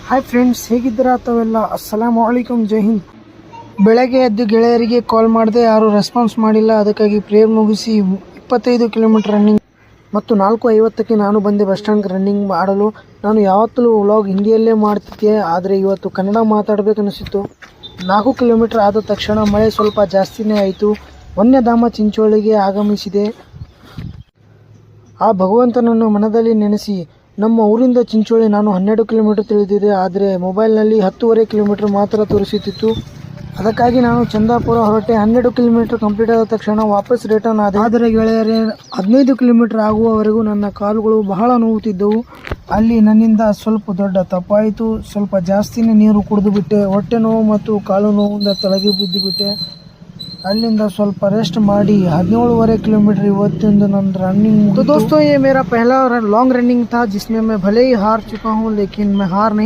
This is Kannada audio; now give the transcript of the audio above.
ಹಾಯ್ ಫ್ರೆಂಡ್ಸ್, ಹೇಗಿದ್ದೀರಾ ತಾವೆಲ್ಲ? ಅಸ್ಸಲಾಮು ಅಲೈಕುಮ್, ಜೈ ಹಿಂದ್. ಬೆಳಗ್ಗೆ ಎದ್ದು ಗೆಳೆಯರಿಗೆ ಕಾಲ್ ಮಾಡಿದೆ, ಯಾರೂ ರೆಸ್ಪಾನ್ಸ್ ಮಾಡಿಲ್ಲ. ಅದಕ್ಕಾಗಿ ಪ್ರೇಯರ್ ಮುಗಿಸಿ 25 ಕಿಲೋಮೀಟರ್ ರನ್ನಿಂಗ್ ಮತ್ತು 4:50ಕ್ಕೆ ನಾನು ಬಂದೆ ಬಸ್ ಸ್ಟ್ಯಾಂಡ್ಗೆ ರನ್ನಿಂಗ್ ಮಾಡಲು. ನಾನು ಯಾವತ್ತೂ ವ್ಲಾಗ್ ಹಿಂದಿಯಲ್ಲೇ ಮಾಡ್ತಿದ್ದೆ, ಆದರೆ ಇವತ್ತು ಕನ್ನಡ ಮಾತಾಡಬೇಕನ್ನಿಸಿತು. 4 ಕಿಲೋಮೀಟರ್ ಆದ ತಕ್ಷಣ ಮಳೆ ಸ್ವಲ್ಪ ಜಾಸ್ತಿನೇ ಆಯಿತು. ವನ್ಯಧಾಮ ಚಿಂಚೋಳಿಗೆ ಆಗಮಿಸಿದೆ. ಆ ಭಗವಂತನನ್ನು ಮನದಲ್ಲಿ ನೆನೆಸಿ, ನಮ್ಮ ಊರಿಂದ ಚಿಂಚೋಳಿ ನಾನು 12 ಕಿಲೋಮೀಟರ್ ತಿಳಿದಿದೆ, ಆದರೆ ಮೊಬೈಲ್ನಲ್ಲಿ 10.5 ಕಿಲೋಮೀಟರ್ ಮಾತ್ರ ತೋರಿಸುತ್ತಿತ್ತು. ಅದಕ್ಕಾಗಿ ನಾನು ಚಂದಾಪುರ ಹೊರಟೆ. 12 ಕಿಲೋಮೀಟರ್ ಕಂಪ್ಲೀಟ್ ಆದ ತಕ್ಷಣ ವಾಪಸ್ ರಿಟರ್ನ್ ಆದೆ. ಆದರೆ ಗೆಳೆಯರೇ, 15 ಕಿಲೋಮೀಟರ್ ಆಗುವವರೆಗೂ ನನ್ನ ಕಾಲುಗಳು ಬಹಳ ನೋವುತ್ತಿದ್ದವು. ಅಲ್ಲಿ ನನ್ನಿಂದ ಸ್ವಲ್ಪ ದೊಡ್ಡ ತಪ್ಪಾಯಿತು. ಸ್ವಲ್ಪ ಜಾಸ್ತಿನೇ ನೀರು ಕುಡಿದು ಬಿಟ್ಟೆ. ಹೊಟ್ಟೆ ನೋವು ಮತ್ತು ಕಾಲು ನೋವಿಂದ ತಳಗೆ ಬಿದ್ದು ಬಿಟ್ಟೆ. ಅಲ್ಲಿಂದ ಸ್ವಲ್ಪ ರೆಸ್ಟ್ ಮಾಡಿ 17.5 किलोमीटर ಇವತ್ತಿಂದು ನನ್ನ रनिंग। तो दोस्तों, ये मेरा पहला लॉन्ग रनिंग था जिसमें मैं भले ही हार चुका हूँ, लेकिन मैं हार नहीं